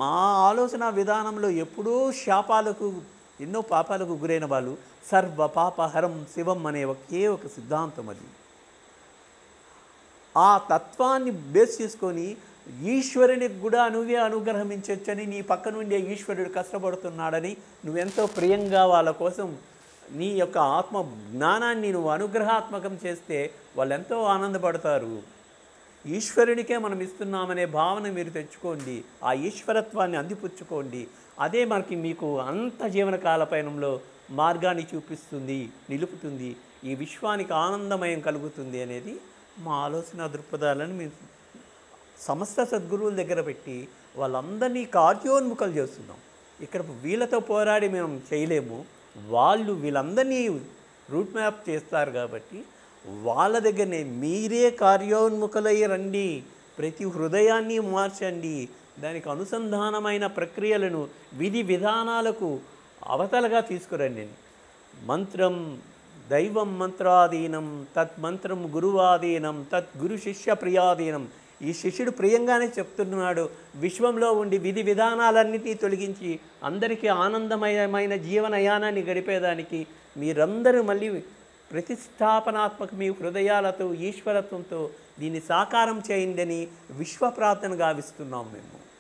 మా ఆలోచన విధానంలో ఎప్పుడూ శాపాలకు ఎన్నో పాపాలకు గురైన వాళ్ళు సర్వ పాపహరం శివం అనే ఒకే ఒక సిద్ధాంతం అది. ఆ తత్వాన్ని బేస్ చేసుకొని ఈశ్వరునికి కూడా నువ్వే అనుగ్రహించవచ్చని, నీ పక్క నుండే ఈశ్వరుడు కష్టపడుతున్నాడని నువ్వెంతో ప్రియంగా వాళ్ళ కోసం నీ యొక్క ఆత్మ జ్ఞానాన్ని నువ్వు అనుగ్రహాత్మకం చేస్తే వాళ్ళు ఎంతో ఆనందపడతారు. ఈశ్వరునికే మనం ఇస్తున్నామనే భావన మీరు తెచ్చుకోండి, ఆ ఈశ్వరత్వాన్ని అందిపుచ్చుకోండి. అదే మనకి మీకు అంత జీవనకాల పయనంలో మార్గాన్ని చూపిస్తుంది, నిలుపుతుంది, ఈ విశ్వానికి ఆనందమయం కలుగుతుంది అనేది మా ఆలోచన దృక్పథాలను మేము సమస్త సద్గురువుల దగ్గర పెట్టి వాళ్ళందరినీ కార్యోన్ముఖాలు చేస్తున్నాం. ఇక్కడ వీళ్ళతో పోరాడి మేము చేయలేము, వాళ్ళు వీళ్ళందరినీ రూట్ మ్యాప్ చేస్తారు కాబట్టి వాళ్ళ దగ్గరనే మీరే కార్యోన్ముఖులై రండి, ప్రతి హృదయాన్ని మార్చండి, దానికి అనుసంధానమైన ప్రక్రియలను విధి విధానాలకు అవతలగా తీసుకురండి. మంత్రం దైవం మంత్రాధీనం, తత్మంత్రం గురువాధీనం, తద్గురు శిష్య ప్రియాధీనం. ఈ శిష్యుడు ప్రియంగానే చెప్తున్నాడు, విశ్వంలో ఉండి విధి విధానాలన్నిటినీ తొలగించి అందరికీ ఆనందమయమైన జీవనయానాన్ని గడిపేదానికి మీరందరూ మళ్ళీ ప్రతిష్టాపనాత్మక మీ హృదయాలతో ఈశ్వరత్వంతో దీన్ని సాకారం చేయండి అని విశ్వ ప్రార్థన గావిస్తున్నాం మేము.